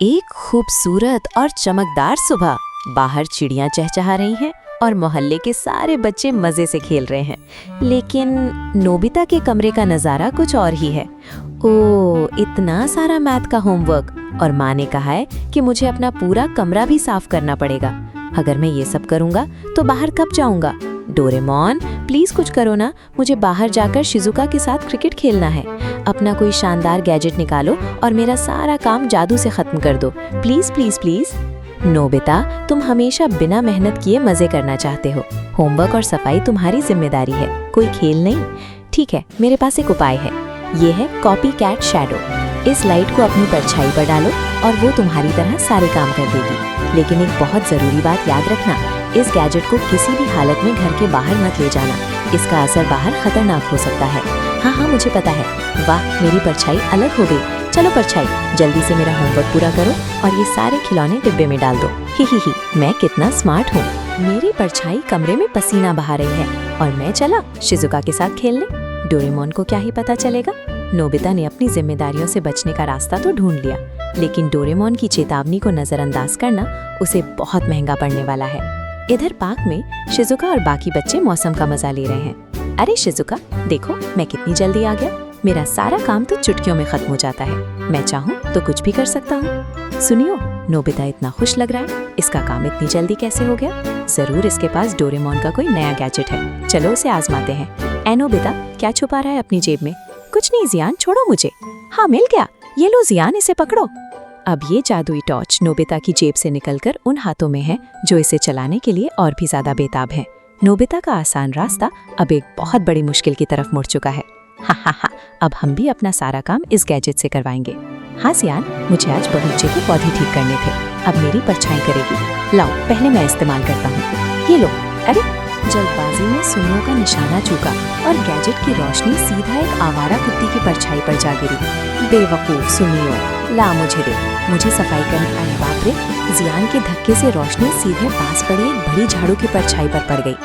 एक खूबसूरत और चमकदार सुबह। बाहर चिड़ियां चहचहा रही हैं और मोहल्ले के सारे बच्चे मजे से खेल रहे हैं। लेकिन नोबिता के कमरे का नज़ारा कुछ और ही है। ओह, इतना सारा मैथ का होमवर्क, और माँ ने कहा है कि मुझे अपना पूरा कमरा भी साफ करना पड़ेगा। अगर मैं ये सब करूँगा तो बाहर कब जाऊँगा? डोरेमोन, प्लीज कुछ करो ना, मुझे बाहर जाकर शिजुका के साथ क्रिकेट खेलना है। अपना कोई शानदार गैजेट निकालो और मेरा सारा काम जादू से खत्म कर दो, प्लीज प्लीज प्लीज। नोबिता, तुम हमेशा बिना मेहनत किए मजे करना चाहते हो। होमवर्क और सफाई तुम्हारी जिम्मेदारी है, कोई खेल नहीं। ठीक है, मेरे पास एक उपाय है। ये है कॉपी कैट शैडो। इस लाइट को अपनी परछाई पर डालो और वो तुम्हारी तरह सारे काम कर देगी। लेकिन एक बहुत जरूरी बात याद रखना, इस गैजेट को किसी भी हालत में घर के बाहर मत ले जाना। इसका असर बाहर खतरनाक हो सकता है। हाँ, मुझे पता है। वाह, मेरी परछाई अलग हो गई। चलो परछाई, जल्दी से मेरा होमवर्क पूरा करो और ये सारे खिलौने डिब्बे में डाल दो। ही, मैं कितना स्मार्ट हूँ। मेरी परछाई कमरे में पसीना बहा रही है और मैं चला शिजुका के साथ खेलने। डोरेमोन को क्या ही पता चलेगा। नोबिता ने अपनी जिम्मेदारियों से बचने का रास्ता तो ढूंढ लिया, लेकिन डोरेमोन की चेतावनी को नजरअंदाज करना उसे बहुत महंगा पड़ने वाला है। इधर पार्क में शिजुका और बाकी बच्चे मौसम का मजा ले रहे हैं। अरे शिजुका, देखो मैं कितनी जल्दी आ गया। मेरा सारा काम तो चुटकियों में खत्म हो जाता है। मैं चाहूँ तो कुछ भी कर सकता हूँ। सुनियो, नोबिता इतना खुश लग रहा है। इसका काम इतनी जल्दी कैसे हो गया? जरूर इसके पास डोरेमोन का कोई नया गैजेट है। चलो उसे आजमाते हैं। ए नोबिता, क्या छुपा रहा है अपनी जेब में? कुछ नहीं जियान, छोड़ो मुझे। हाँ, मिल गया। ये लो जियान, इसे पकड़ो। अब ये जादुई टॉर्च नोबिता की जेब से निकलकर उन हाथों में है जो इसे चलाने के लिए और भी ज्यादा बेताब हैं। नोबिता का आसान रास्ता अब एक बहुत बड़ी मुश्किल की तरफ मुड़ चुका है। हा, अब हम भी अपना सारा काम इस गैजेट से करवाएंगे। हाँ जियान, मुझे आज बगीचे के पौधे ठीक करने थे। अब मेरी परछाई करेगी। लाओ, पहले मैं इस्तेमाल करता हूँ। ये लो। अरे, जल्दबाजी में सुनियो का निशाना चूका और गैजेट की रोशनी सीधा एक आवारा कुत्ती की परछाई पर जा गिरी। बेवकूफ सुनियो, ला मुझे दे, मुझे सफाई करने। अरे बाप रे, जियान के धक्के से रोशनी सीधे पास पड़ी एक बड़ी झाड़ू की परछाई पर पड़ गई।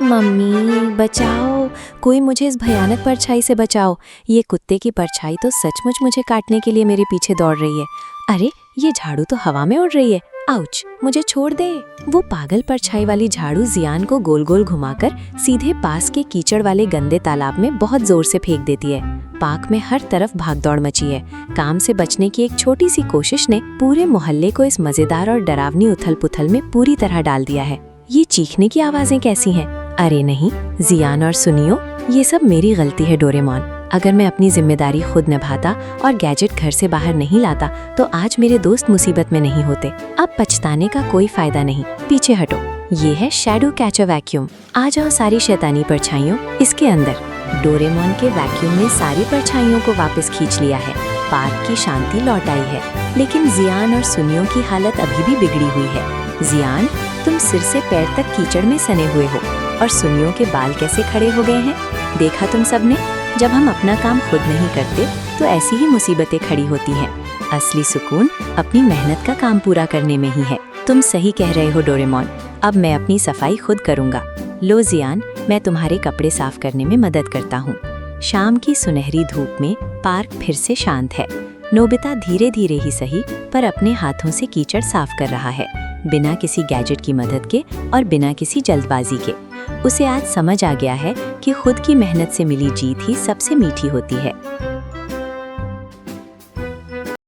मम्मी बचाओ, कोई मुझे इस भयानक परछाई से बचाओ। ये कुत्ते की परछाई तो सचमुच मुझे काटने के लिए मेरे पीछे दौड़ रही है। अरे, ये झाड़ू तो हवा में उड़ रही है। आउच, मुझे छोड़ दे। वो पागल परछाई वाली झाड़ू जियान को गोल गोल घुमाकर सीधे पास के कीचड़ वाले गंदे तालाब में बहुत जोर से फेंक देती है। पार्क में हर तरफ भागदौड़ मची है। काम से बचने की एक छोटी सी कोशिश ने पूरे मोहल्ले को इस मजेदार और डरावनी उथल पुथल में पूरी तरह डाल दिया है। ये चीखने की आवाजें कैसी हैं? अरे नहीं, जियान और सुनियो, ये सब मेरी गलती है डोरेमोन। अगर मैं अपनी जिम्मेदारी खुद निभाता और गैजेट घर से बाहर नहीं लाता तो आज मेरे दोस्त मुसीबत में नहीं होते। अब पछताने का कोई फायदा नहीं। पीछे हटो। ये है शैडो कैचर वैक्यूम। आ जाओ सारी शैतानी परछाइयों इसके अंदर। डोरेमोन के वैक्यूम ने सारी परछाइयों को वापस खींच लिया है। पार्क की शांति लौट आई है, लेकिन जियान और सुनियो की हालत अभी भी बिगड़ी हुई है। जियान, तुम सिर से पैर तक कीचड़ में सने हुए हो और सुनियो के बाल कैसे खड़े हो गए हैं। देखा तुम सबने? जब हम अपना काम खुद नहीं करते तो ऐसी ही मुसीबतें खड़ी होती हैं। असली सुकून अपनी मेहनत का काम पूरा करने में ही है। तुम सही कह रहे हो डोरेमोन, अब मैं अपनी सफाई खुद करूँगा। लो जियान, मैं तुम्हारे कपड़े साफ करने में मदद करता हूँ। शाम की सुनहरी धूप में पार्क फिर से शांत है। नोबिता धीरे धीरे ही सही पर अपने हाथों से कीचड़ साफ कर रहा है, बिना किसी गैजेट की मदद के और बिना किसी जल्दबाजी के। उसे आज समझ आ गया है कि खुद की मेहनत से मिली जीत ही सबसे मीठी होती है।